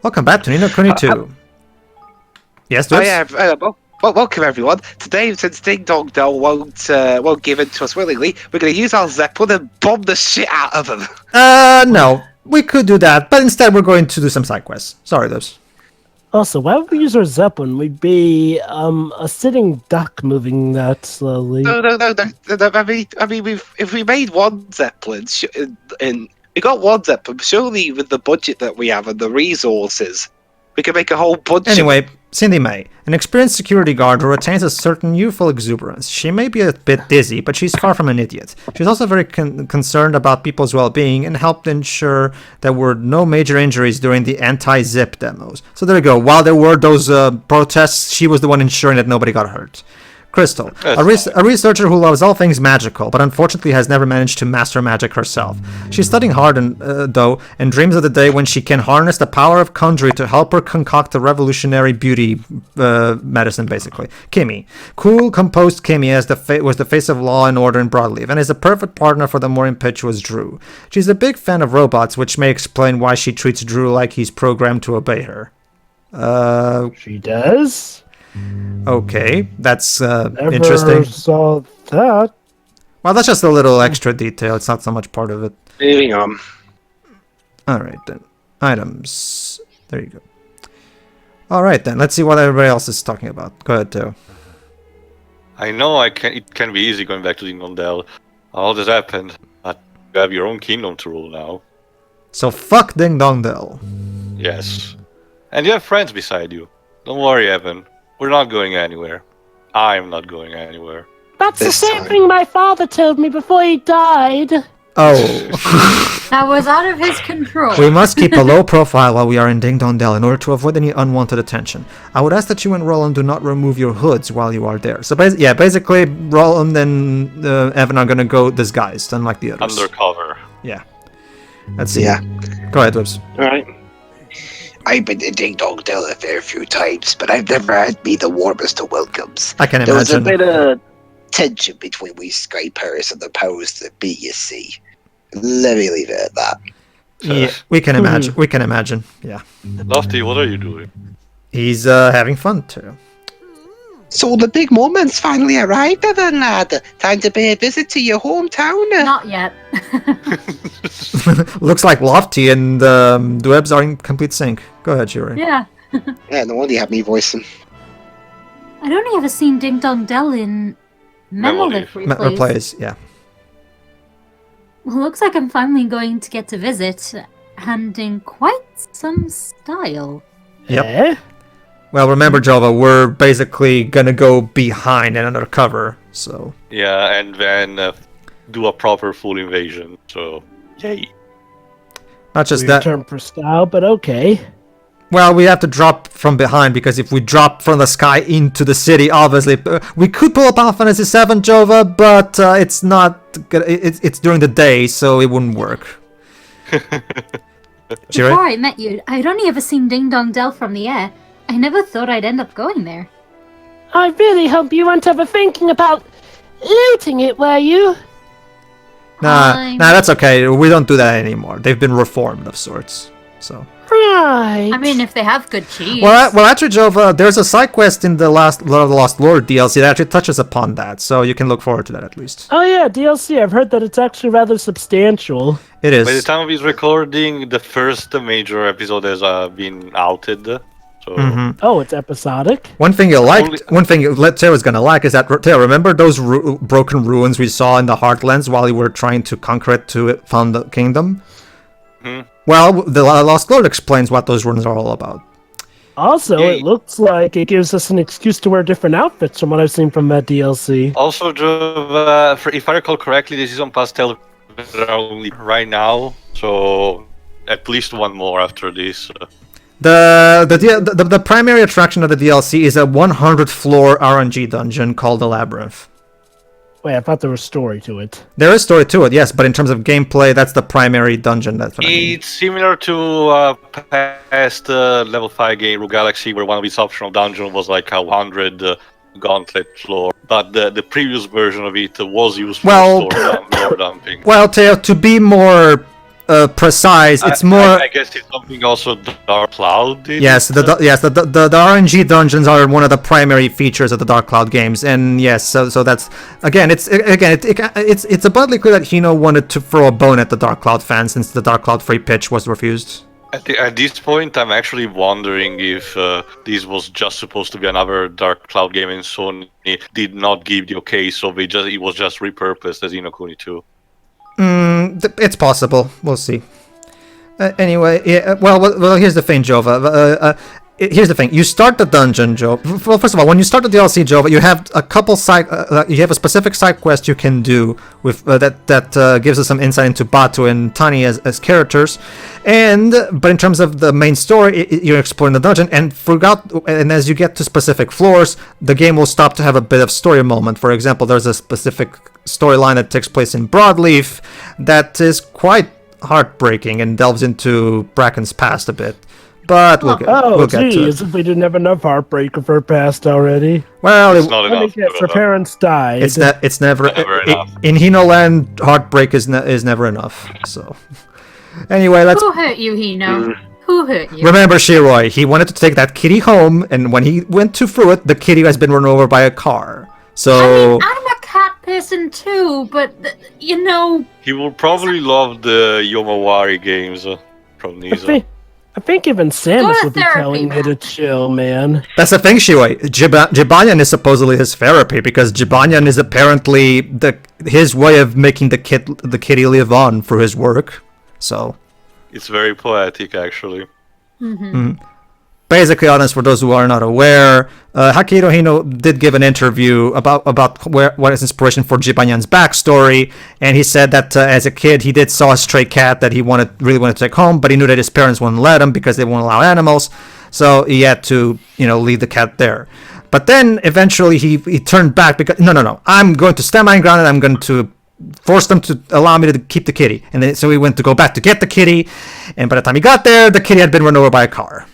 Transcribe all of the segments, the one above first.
Welcome back to Nino Kuni 2. Yes, Oh Dibs? yeah, welcome everyone. Today, since Ding Don Dell won't give it to us willingly, we're going to use our Zeppelin and bomb the shit out of them. No. We could do that, but instead we're going to do some side quests. Sorry, Dibs. Also, why would we use our Zeppelin? We'd be a sitting duck moving that slowly. No. I mean, if we made one Zeppelin, and we got one Zeppelin, surely with the budget that we have and the resources, we could make a whole bunch. Anyway, Cindy May, an experienced security guard who retains a certain youthful exuberance. She may be a bit dizzy, but she's far from an idiot. She's also very concerned about people's well-being and helped ensure there were no major injuries during the anti-zip demos. So there we go. While there were those protests, she was the one ensuring that nobody got hurt. Crystal, a researcher who loves all things magical, but unfortunately has never managed to master magic herself. She's studying hard, though, and dreams of the day when she can harness the power of conjuring to help her concoct a revolutionary beauty medicine, basically. Kimmy, cool, composed Kimmy was the face of law and order in Broadleaf, and is a perfect partner for the more impetuous Drew. She's a big fan of robots, which may explain why she treats Drew like he's programmed to obey her. She does? Okay, that's Never interesting. saw that. Well, that's just a little extra detail. It's not so much part of it. Moving on. Alright then. Items. There you go. Alright then. Let's see what everybody else is talking about. Go ahead, Teo. I know it can be easy going back to Ding Don Dell. All this happened, but you have your own kingdom to rule now. So fuck Ding Dong Dell. Yes. And you have friends beside you. Don't worry, Evan. We're not going anywhere. I'm not going anywhere. That's the This same time. thing my father told me before he died. Oh. That was out of his control. We must keep a low profile while we are in Ding Dong Dell in order to avoid any unwanted attention. I would ask that you and Roland do not remove your hoods while you are there. So basically Roland and Evan are gonna go disguised, unlike the others. Undercover. Yeah. Let's see. Yeah. Go ahead, Wibs. Alright. I've been to Ding Dong Dell a fair few times, but I've never had me the warmest of welcomes. I can There was a imagine. bit of tension between we Skypers and the powers that be, you see. Let me leave it at that. Yeah, we can imagine. We can imagine. Yeah. Lofty, what are you doing? He's having fun too. So the big moment's finally arrived, Evan, lad. Time to pay a visit to your hometown. Not yet. Looks like Lofty and Dwebs are in complete sync. Go ahead, Shuri. Yeah. Yeah, no wonder you have me voicing. I'd only ever seen Ding Dong Dell in Memolive replays. Replays, yeah. Well, looks like I'm finally going to get to visit, and in quite some style. Yep. Eh? Well, remember, Jova, we're basically gonna go behind and undercover, so... Yeah, and then do a proper full invasion. So, yay. Not just Weird that... term for style, but okay. Well, we have to drop from behind, because if we drop from the sky into the city, obviously... we could pull up Final Fantasy VII, Jova, but it's not... It's during the day, so it wouldn't work. Shuri? Before I met you, I'd only ever seen Ding Dong Dell from the air. I never thought I'd end up going there. I really hope you weren't ever thinking about looting it, were you? Nah, that's okay. We don't do that anymore. They've been reformed of sorts, so... Right. I mean, if they have good cheese. Well, actually, Jova, there's a side quest in the Lost Lord DLC that actually touches upon that, so you can look forward to that at least. Oh yeah, DLC. I've heard that it's actually rather substantial. It is. By the time of this recording, the first major episode has been outed. So, Mhm. Oh, it's episodic. One thing one thing Teo's gonna like is that, Teo, remember those broken ruins we saw in the Heartlands while we were trying to conquer it to found the kingdom? Mhm. Well, the Lost Lord explains what those ruins are all about. Also, Yay. it looks like it gives us an excuse to wear different outfits from what I've seen from that DLC. Also, if I recall correctly, this is on Pastel only right now. So, at least one more after this. The primary attraction of the DLC is a 100-floor RNG dungeon called the Labyrinth. Wait, I thought there was story to it. There is story to it, yes, but in terms of gameplay, that's the primary dungeon. That's what I mean. It's similar to past level 5 game, Rogue Galaxy, where one of its optional dungeons was like a 100 gauntlet floor. But the previous version of it was used for store dumping. Well, Teo, to be more precise. It's more. I guess it's something also Dark Cloud did. Yes, the RNG dungeons are one of the primary features of the Dark Cloud games, and yes, so that's it's abundantly clear that Hino wanted to throw a bone at the Dark Cloud fans since the Dark Cloud free pitch was refused. At this point, I'm actually wondering if this was just supposed to be another Dark Cloud game, and Sony did not give the okay, so it was just repurposed as Kuni 2. It's possible. We'll see. Anyway, yeah. Well, here's the thing, Jova. Here's the thing. You start the dungeon, Jova. Well, first of all, when you start the DLC, Jova, you have a couple you have a specific side quest you can do with that gives us some insight into Batu and Tani as characters, but in terms of the main story, you're exploring the dungeon, and as you get to specific floors, the game will stop to have a bit of story moment. For example, there's a specific storyline that takes place in Broadleaf that is quite heartbreaking and delves into Bracken's past a bit. But we'll get to it. We didn't have enough heartbreak of her past already. Well, it's not enough. Her parents died. It's never enough. In Hino Land, heartbreak is never enough. So, anyway, Who hurt you, Hino? Who hurt you? Remember, Shiroi, he wanted to take that kitty home, and when he went to Fruit, the kitty has been run over by a car. So I'm a cat person too, but He will probably love the Yomawari games from Nisa. I think even Samus would be therapy, telling me to chill, man. that's the thing, Shiroi. Jibanyan is supposedly his therapy because Jibanyan is apparently his way of making the kitty live on through his work. So It's very poetic, actually. basically, honest, for those who are not aware, Hakihiro Hino did give an interview about what is inspiration for Jibanyan's backstory, and he said that as a kid he did saw a stray cat that he really wanted to take home, but he knew that his parents wouldn't let him because they won't allow animals, so he had to leave the cat there. But then eventually he turned back because no, I'm going to stand my ground and I'm going to force them to allow me to keep the kitty, and then, so he went to go back to get the kitty, and by the time he got there, the kitty had been run over by a car.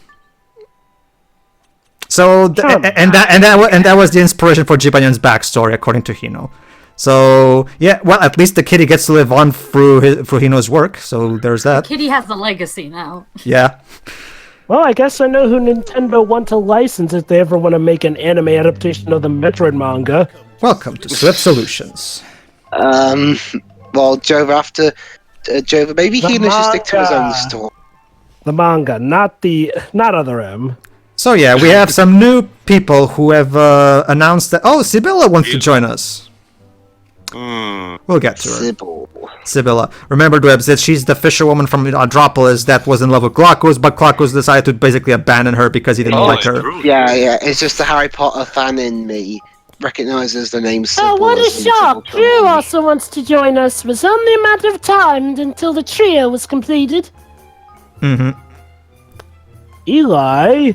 So that was the inspiration for Jibanyan's backstory, according to Hino. So yeah, well, at least the kitty gets to live on through Hino's work. So there's that. Kitty has the legacy now. Yeah. Well, I guess I know who Nintendo want to license if they ever want to make an anime adaptation of the Metroid manga. Welcome to Swift Solutions. Well, Jova, Jova, maybe The Hino should stick to his own manga. story. The manga, not other M. So yeah, we have some new people who have announced that. Oh, Sibylla wants to join us. We'll get to her. Sibylla. Remember, Dwebs, that she's the fisherwoman from Andropolis that was in love with Glaucus, but Glaucus decided to basically abandon her because he didn't like her. True. Yeah, it's just the Harry Potter fan in me recognizes the name Sybil. Oh, what a as shock! Sybil Drew Trelawney. also wants to join us. It was only a matter of time until the trio was completed. Eli?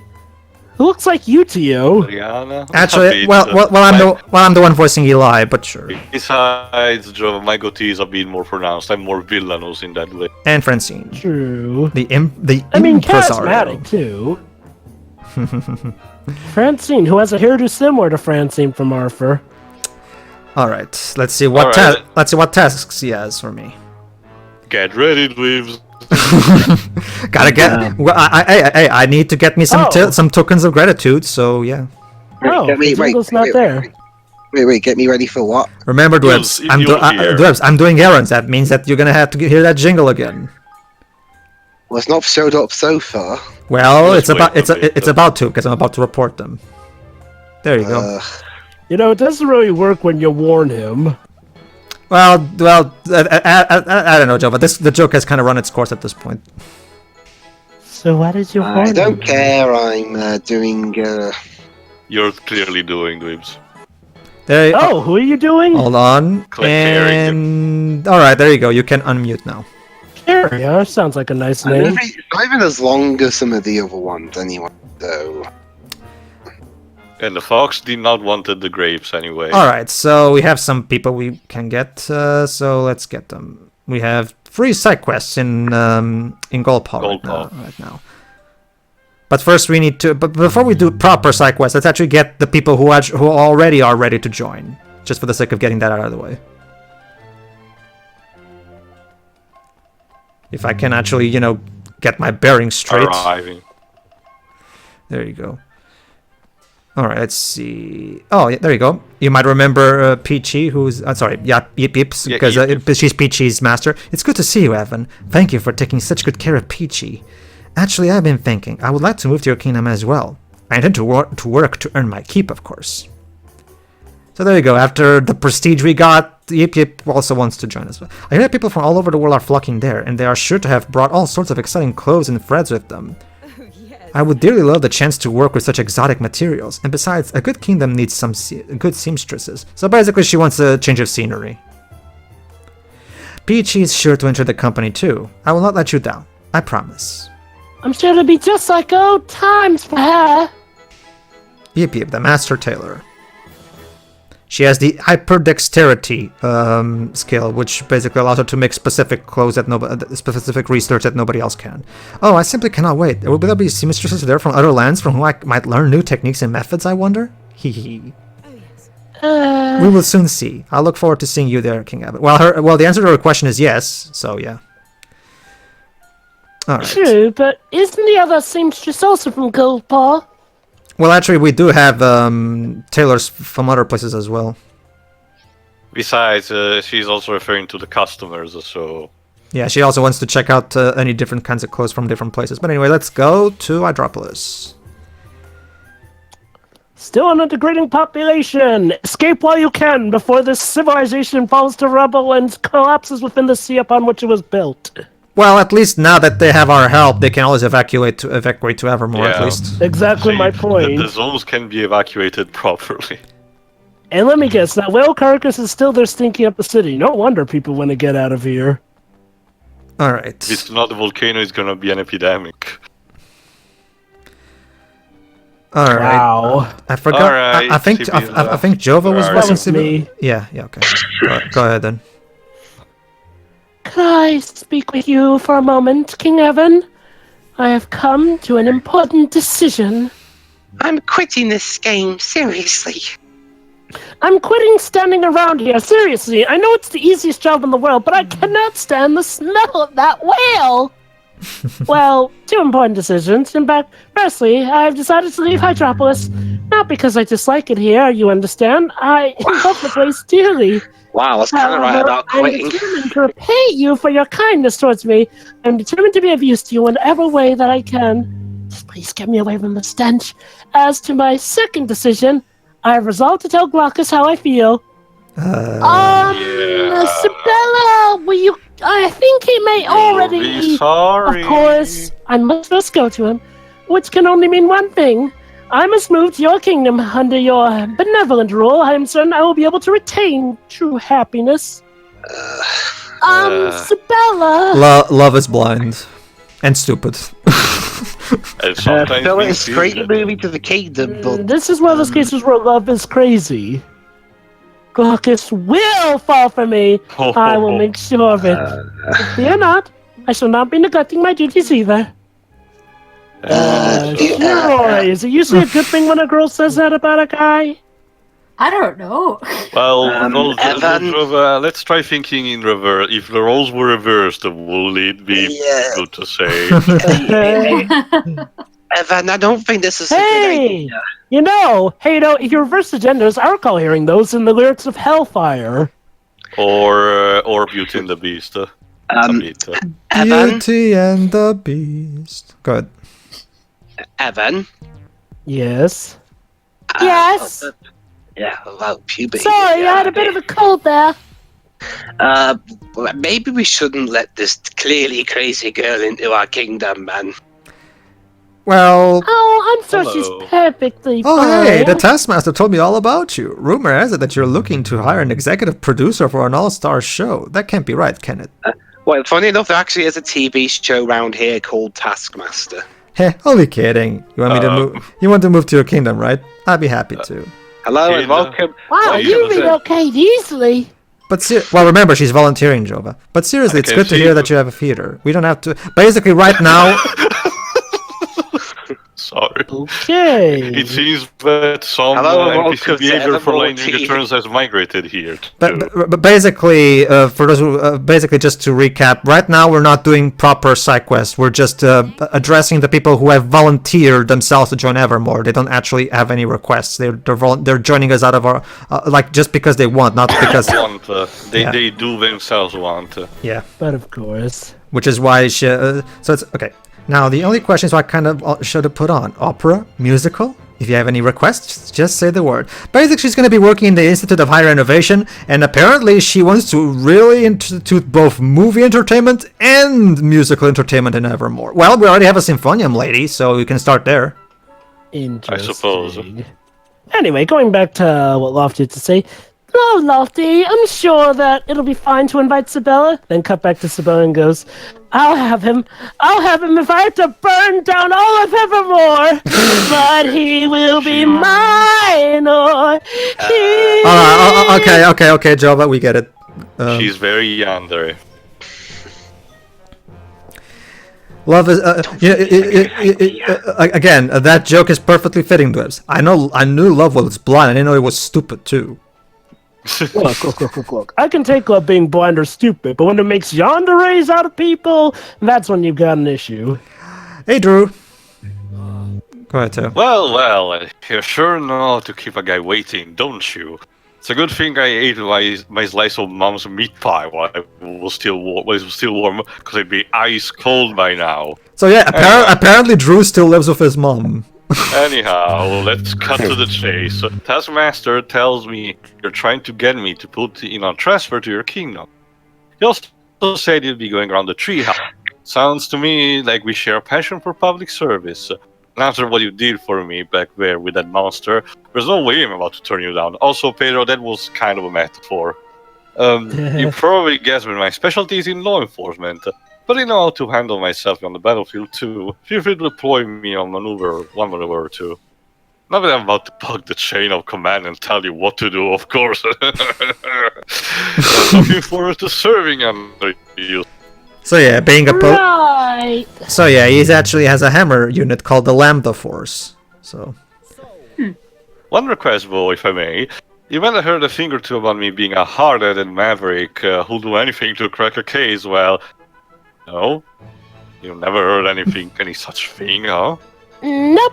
Who looks like you to you? Rihanna. Actually, I'm the one voicing Eli, but sure. Besides, Jova, my goatee is a bit more pronounced. I'm more villainous in that way. And Francine. True. The Charismatic Impresario. too. Francine, who has a hairdo similar to Francine from Arthur. All right, let's see what tasks he has for me. Get ready, dweebs. Gotta get. Well, I need to get me some Oh. some tokens of gratitude. So yeah. No, the jingle's not there. Wait, get me ready for what? Remember, Dwebs, you'll I'm doing errands. That means that you're gonna have to hear that jingle again. Well, it's not showed up so far. Well, Just it's about to because I'm about to report them. There you go. You know, it doesn't really work when you warn him. Well, I don't know, Joe, but the joke has kind of run its course at this point. So why did you warn I him? don't care. I'm doing. You're clearly doing, dweebs. There. Oh, who are you doing? Hold on. Click And all right, there you go. You can unmute now. Sure, yeah, that sounds like a nice name. It's not even as long as some of the other ones, anyway. So. And the fox did not wanted the grapes anyway. All right, so we have some people we can get. So let's get them. We have 3 side quests in Gold Paw right now. But first we need to. But before we do proper side quests, let's actually get the people who already are ready to join, just for the sake of getting that out of the way. If I can actually, get my bearings straight. Arriving. There you go. All right, let's see. Oh, yeah, there you go. You might remember Peachy, who's... Yips, Yeah, because Yip. she's Peachy's master. It's good to see you, Evan. Thank you for taking such good care of Peachy. Actually, I've been thinking, I would like to move to your kingdom as well. I intend to work to earn my keep, of course. So there you go. After the prestige we got, Yip also wants to join us. I hear people from all over the world are flocking there, and they are sure to have brought all sorts of exciting clothes and threads with them. I would dearly love the chance to work with such exotic materials, and besides, a good kingdom needs some good seamstresses. So basically she wants a change of scenery. Peachy is sure to enter the company too. I will not let you down. I promise. I'm sure it'll be just like old times for her. Yip, the master tailor. She has the hyperdexterity skill, which basically allows her to make specific clothes specific research that nobody else can. Oh, I simply cannot wait. Will there be seamstresses there from other lands from whom I might learn new techniques and methods, I wonder? Hee. We will soon see. I look forward to seeing you there, King Abbott. Well, the answer to her question is yes, so yeah. All right. True, but isn't the other seamstress also from Goldpaw? Well, actually, we do have tailors from other places as well. Besides, she's also referring to the customers, so... Yeah, she also wants to check out any different kinds of clothes from different places. But anyway, let's go to Hydropolis. Still on a degrading population! Escape while you can before this civilization falls to rubble and collapses within the sea upon which it was built. Well, at least now that they have our help, they can always evacuate to Evermore, at least. Exactly my point. The zones can be evacuated properly. And let me guess, that whale carcass is still there stinking up the city. No wonder people want to get out of here. Alright. If it's not a volcano, it's gonna be an epidemic. Alright. Wow. I forgot. Alright, I think Jova was Alright. voicing That was me. Yeah, okay. Go ahead then. Could I speak with you for a moment, King Evan? I have come to an important decision. I'm quitting this game, seriously. I'm quitting standing around here, seriously. I know it's the easiest job in the world, but I cannot stand the smell of that whale! Well, two important decisions. In fact, firstly, I've decided to leave Hydropolis. Not because I dislike it here, you understand. I love the place dearly. Wow, that's kind of right about I'm quitting. determined to repay you for your kindness towards me. I'm determined to be of use to you in whatever way that I can. Just please get me away from the stench. As to my second decision, I have resolved to tell Glaucus how I feel. Sabella, will you... I think he may already... Be sorry. Of course, I must first go to him, which can only mean one thing. I must move to your kingdom under your benevolent rule. I am certain I will be able to retain true happiness. Sabella... Love is blind. And stupid. And sometimes So we it's feel great that- moving to the kingdom, but This is one of those cases where love is crazy. Glaucus will fall for me. I will make sure of it. Fear not. I shall not be neglecting my duties either. Sure. Is it usually a good thing when a girl says that about a guy? I don't know. Well, Evan. let's try thinking in reverse. If the roles were reversed, will it be good to say? Evan, I don't think this is a good Hey! idea. If you reverse the genders, I recall hearing those in the lyrics of Hellfire. or Beauty and the Beast. A bit. Evan, Beauty and the Beast. Go ahead. Evan. Yes. Yes? Yeah, about puberty. Sorry, I had a bit of a cold there. Maybe we shouldn't let this clearly crazy girl into our kingdom, man. Well... Oh, I'm sure Hello. she's perfectly Oh, fine. hey, the Taskmaster told me all about you. Rumor has it that you're looking to hire an executive producer for an all-star show. That can't be right, can it? Well, funny enough, there actually is a TV show around here called Taskmaster. Hey, only kidding. You want me to move? You want to move to your kingdom, right? I'd be happy to. Hello and Kingdom. welcome. Wow, Well, you yeah, relocate easily. But well, remember she's volunteering, Jova. But seriously, it's Okay, good to see, hear that you have a theater. We don't have to. Basically, right now, sorry. Okay. It seems that some Hello, NPC welcome to behavior for Evermore landing the team. turns has migrated here. Too. But basically, for those who, basically just to recap, right now we're not doing proper side quests. We're just addressing the people who have volunteered themselves to join Evermore. They don't actually have any requests. They're joining us out of our like just because they want, not because They do themselves want. yeah. But of course. Which is why so it's okay. Now the only question is what kind of should have put on opera, musical. If you have any requests, just say the word. Basically, she's going to be working in the Institute of Higher Innovation, and apparently she wants to really institute both movie entertainment and musical entertainment in Evermore. Well, we already have a Symphonium lady, so we can start there. Interesting. I suppose. Anyway, going back to what Lofty had to say. Oh, Lofty, I'm sure that it'll be fine to invite Sabella. Then cut back to Sabella and goes, I'll have him if I have to burn down all of Evermore. But he will be mine, or he... Okay, Jova, we get it. She's very yandere. Love is again. That joke is perfectly fitting to us. I knew love was blind. I didn't know it was stupid too. Look. I can take love being blind or stupid, but when it makes yanderes out of people, that's when you've got an issue. Hey, Drew. Go ahead, too. Well, you sure know how to keep a guy waiting, don't you? It's a good thing I ate my slice of mom's meat pie while it was still warm, because it'd be ice cold by now. So yeah, apparently Drew still lives with his mom. Anyhow, let's cut to the chase. Taskmaster tells me you're trying to get me to put in a transfer to your kingdom. He also said you'd be going around the treehouse. Sounds to me like we share a passion for public service. And after what you did for me back there with that monster, there's no way I'm about to turn you down. Also, Pedro, that was kind of a metaphor. You probably guessed that my specialty is in law enforcement. But I know how to handle myself on the battlefield too. Feel free to deploy me on one maneuver or two. Not that I'm about to bug the chain of command and tell you what to do, of course. I'm looking forward to serving under you. So yeah, being a Right. So yeah, he actually has a hammer unit called the Lambda Force. So. One request, though, if I may. You might have heard a thing or two about me being a hard-headed maverick who'll do anything to crack a case. Well, no, you never heard any such thing, huh? Nope.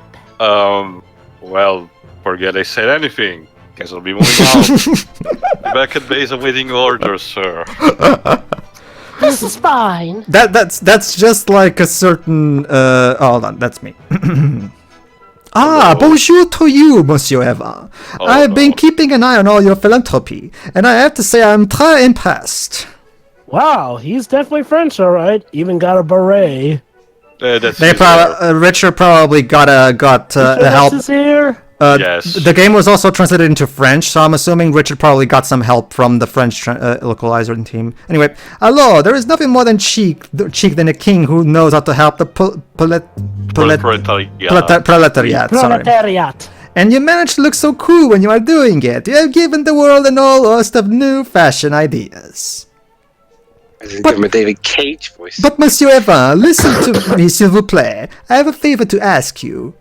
Well, forget I said anything. Guess I'll be moving out. Be back at base awaiting orders, sir. This is fine. That's just like a certain. Hold on, that's me. Bonjour to you, Monsieur Eva. I've been keeping an eye on all your philanthropy, and I have to say I'm très impressed. Wow, he's definitely French, all right. Even got a beret. Richard probably got help. Is here? Yes. The game was also translated into French, so I'm assuming Richard probably got some help from the French localizer team. Anyway, hello, there is nothing more than cheek than a king who knows how to help the proletariat. Sorry. And you manage to look so cool when you are doing it. You have given the world an whole host of new fashion ideas. My David Cage voice. But Monsieur Evan, listen to me, s'il vous plaît. I have a favor to ask you.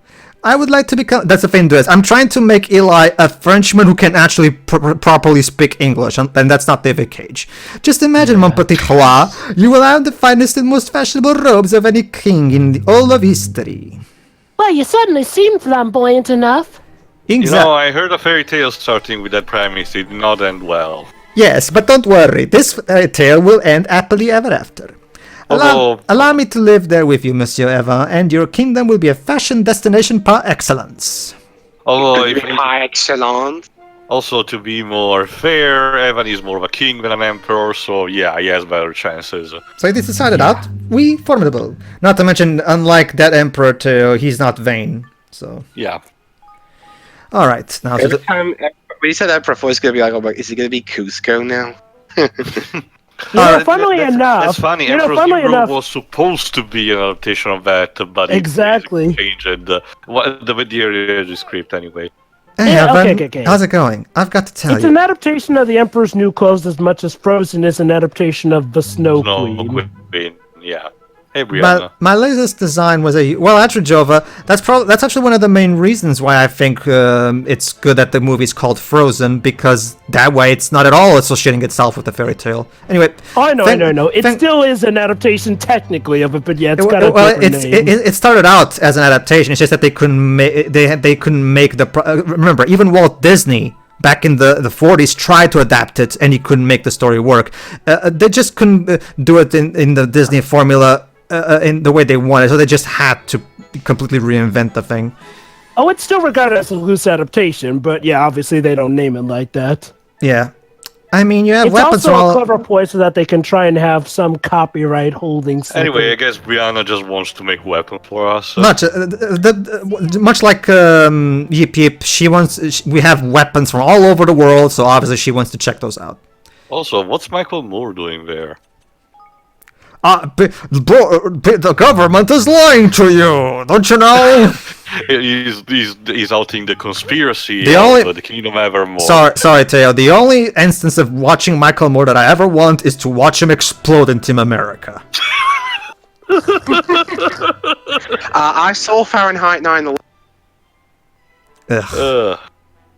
I would like to become... That's the thing to it. I'm trying to make Eli a Frenchman who can actually properly speak English, and that's not David Cage. Just imagine, mon petit roi, you will have the finest and most fashionable robes of any king in all of history. Well, you certainly seem flamboyant enough. Exactly. You know, I heard a fairy tale starting with that premise. It did not end well. Yes, but don't worry. This tale will end happily ever after. Allow me to live there with you, Monsieur Evan, and your kingdom will be a fashion destination par excellence. Par excellence. Also, to be more fair, Evan is more of a king than an emperor, so yeah, he has better chances. So it is decided out. We formidable. Not to mention, unlike that emperor too, he's not vain. So yeah. All right. Now Every time when you said emperor, I was going to be like, oh my, is it going to be Cusco now? Funnily enough, that's funny. Emperor's Hero was supposed to be an adaptation of that, but exactly changed the earlier script anyway. Hey, yeah, Evan, okay. How's it going? I've got to tell it's you. It's an adaptation of the Emperor's New Clothes as much as Frozen is an adaptation of the Snow Queen. Yeah. Hey, Brianna. My latest design was actually, Jova, that's actually one of the main reasons why I think it's good that the movie's called Frozen, because that way it's not at all associating itself with the fairy tale. Anyway, I know. It still is an adaptation technically of it, but yeah, it's got a different name. It started out as an adaptation. It's just that they couldn't make remember, even Walt Disney back in the 40s tried to adapt it, and he couldn't make the story work. They just couldn't do it in the Disney formula in the way they wanted, so they just had to completely reinvent the thing. Oh, it's still regarded as a loose adaptation, but yeah, obviously they don't name it like that. Yeah. I mean, you have It's weapons also from all... a clever ploy so that they can try and have some copyright holdings. Anyway, I guess Brianna just wants to make weapon for us. Much like Yip Yip, we have weapons from all over the world, so obviously she wants to check those out. Also, what's Michael Moore doing there? The government is lying to you, don't you know? He's outing the conspiracy of the Kingdom Evermore. Sorry, Teo. The only instance of watching Michael Moore that I ever want is to watch him explode in Team America. I saw Fahrenheit 9/11.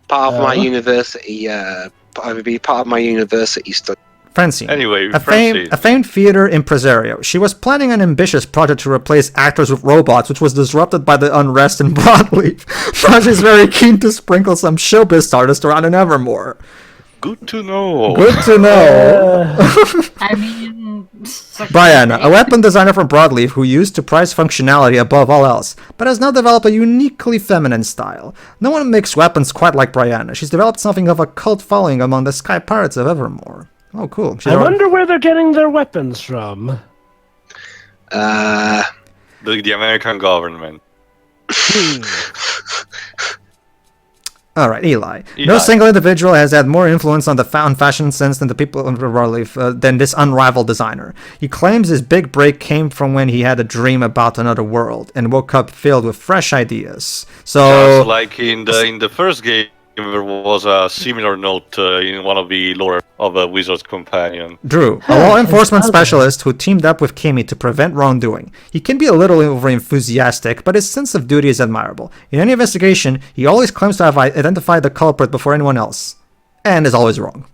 Part of my university. Part of my university study. Francine. Anyway, a famed theater impresario. She was planning an ambitious project to replace actors with robots, which was disrupted by the unrest in Broadleaf. Now she's very keen to sprinkle some showbiz stardust around in Evermore. Good to know. Good to know. I mean... Brianna, a weapon designer from Broadleaf who used to prize functionality above all else, but has now developed a uniquely feminine style. No one makes weapons quite like Brianna. She's developed something of a cult following among the Sky Pirates of Evermore. Oh, cool. I wonder where they're getting their weapons from. The American government. Alright, Eli. No single individual has had more influence on the fashion sense than the people of Broadleaf than this unrivaled designer. He claims his big break came from when he had a dream about another world and woke up filled with fresh ideas. So, just like in the first game, there was a similar note in one of the lore of a wizard's companion. Drew, a law enforcement specialist who teamed up with Kimi to prevent wrongdoing. He can be a little over-enthusiastic, but his sense of duty is admirable. In any investigation, he always claims to have identified the culprit before anyone else, and is always wrong.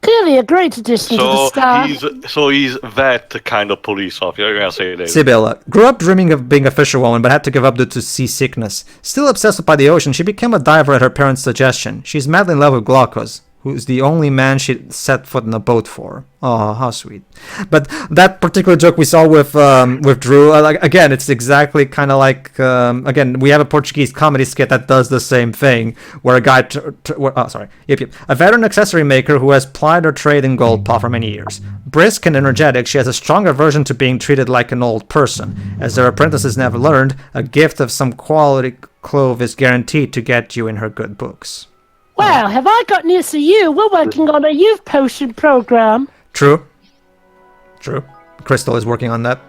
Clearly a great addition to the staff. He's that kind of police officer, you're gonna say that. Sibylla grew up dreaming of being a fisherwoman, but had to give up due to seasickness. Still obsessed by the ocean, she became a diver at her parents' suggestion. She's madly in love with Glaucus, who's the only man she'd set foot in a boat for. Oh, how sweet. But that particular joke we saw with Drew, again, it's exactly kind of like, again, we have a Portuguese comedy skit that does the same thing, where a guy, a veteran accessory maker who has plied her trade in gold paw for many years. Brisk and energetic, she has a strong aversion to being treated like an old person. As their apprentices never learned, a gift of some quality clove is guaranteed to get you in her good books. Well, have I got news for you? We're working on a youth potion program. True. Crystal is working on that.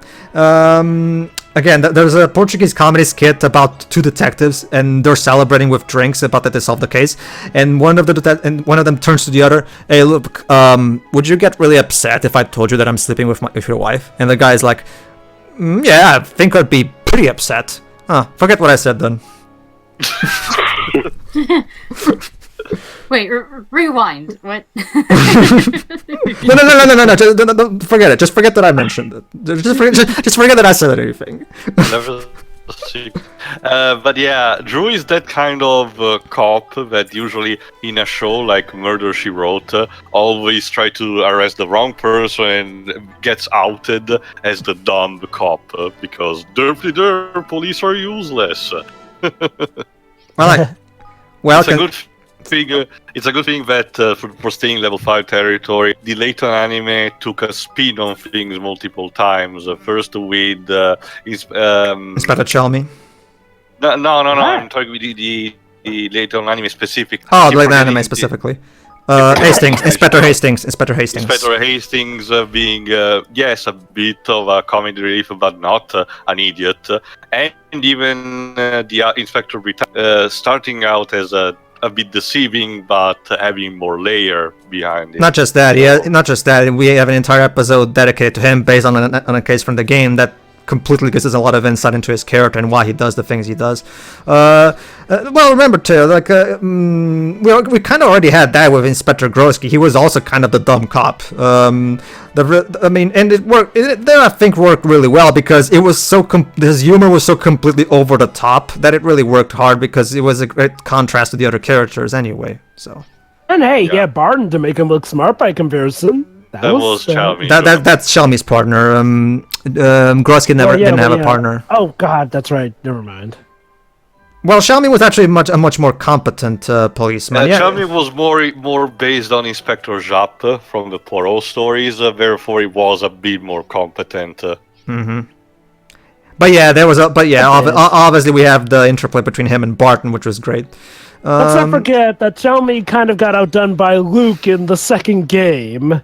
Again, there's a Portuguese comedy skit about two detectives, and they're celebrating with drinks about that they solved the case. And one of them turns to the other. Hey, look, would you get really upset if I told you that I'm sleeping with your wife? And the guy's like, yeah, I think I'd be pretty upset. Forget what I said then. Wait, rewind. What? No. Don't forget it. Just forget that I mentioned it. Just forget that I said anything. Never see. But yeah, Drew is that kind of cop that usually in a show like Murder, She Wrote always try to arrest the wrong person and gets outed as the dumb cop because derp police are useless. Well, it's a good thing that for staying level 5 territory, the Layton anime took a spin on things multiple times. First with Inspector Chelmy. No. I'm talking with the Layton anime specific. Oh, the Layton anime specifically. Hastings, Inspector Hastings. Inspector Hastings being, yes, a bit of a comedy relief, but not an idiot. And even the Inspector starting out as a a bit deceiving, but having more layer behind it. Not just that, not just that. We have an entire episode dedicated to him based on a case from the game that completely gives us a lot of insight into his character and why he does the things he does. Well, remember too, like we kind of already had that with Inspector Grosky. He was also kind of the dumb cop. And it worked. I think worked really well because it was so his humor was so completely over the top that it really worked hard because it was a great contrast to the other characters anyway. So. And hey, yeah, Barton to make him look smart by comparison. That was Shelmy. That's Shelmy's partner. Grosky didn't have a partner. Oh God, that's right. Never mind. Well, Shelmy was actually a much more competent policeman. Shelmy was more based on Inspector Japp from the Poirot stories, therefore he was a bit more competent. Mm-hmm. But yeah, obviously we have the interplay between him and Barton, which was great. Let's not forget that Shelmy kind of got outdone by Luke in the second game.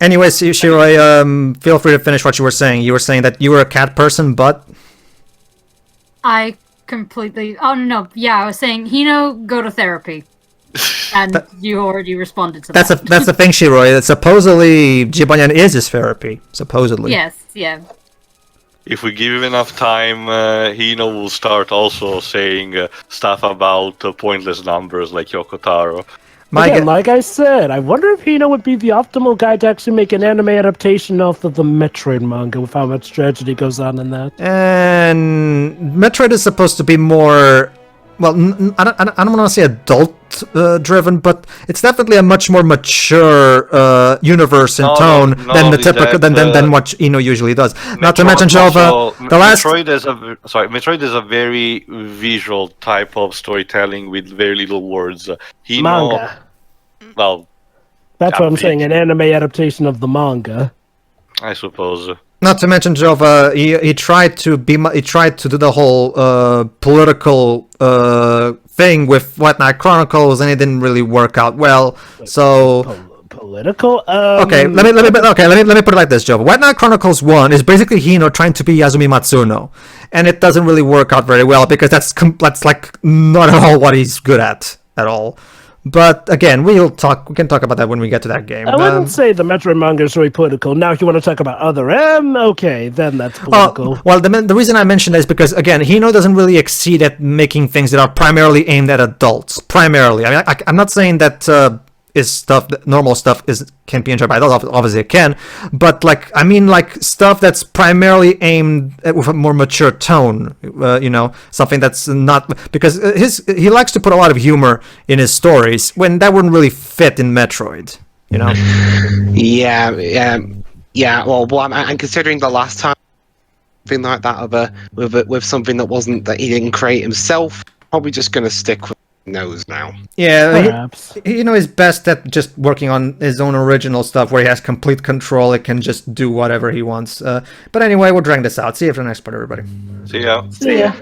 Anyways, Shiroi, feel free to finish what you were saying. You were saying that you were a cat person, but... I completely... Oh, no. Yeah, I was saying, Hino, go to therapy. And you already responded to that. That's the thing, Shiroi. That supposedly Jibanyan is his therapy. Supposedly. Yes, yeah. If we give him enough time, Hino will start also saying stuff about pointless numbers like Yokotaro. Again, like I said, I wonder if Hino would be the optimal guy to actually make an anime adaptation of the Metroid manga with how much tragedy goes on in that. And Metroid is supposed to be more... Well, I don't want to say adult-driven, but it's definitely a much more mature universe in tone than the typical than what Ino usually does. Metroid, not to mention, Jova, the last Metroid is a very visual type of storytelling with very little words. Manga. Well, that's what I'm saying. An anime adaptation of the manga. I suppose. Not to mention, Jova, he tried to do the whole political thing with White Knight Chronicles, and it didn't really work out well. So political. Okay, let me put it like this, Jova. White Knight Chronicles 1 is basically Hino trying to be Yazumi Matsuno, and it doesn't really work out very well because that's like not at all what he's good at all. But again, we can talk about that when we get to that game. I wouldn't say the Metroid manga is really political. Now, if you want to talk about other okay, then that's political. Well, the reason I mentioned that is because, again, Hino doesn't really exceed at making things that are primarily aimed at adults. Primarily. I mean, I'm not saying that normal stuff can be enjoyed by adults. Obviously it can, but stuff that's primarily aimed with a more mature tone, something that's not, because he likes to put a lot of humor in his stories when that wouldn't really fit in Metroid, Yeah. Well, I'm considering the last time something like that with something that he didn't create himself. Probably just gonna stick with knows now. Yeah, he's best at just working on his own original stuff where he has complete control. It can just do whatever he wants. But anyway, we'll drag this out. See you for the next part, everybody. See ya. See ya.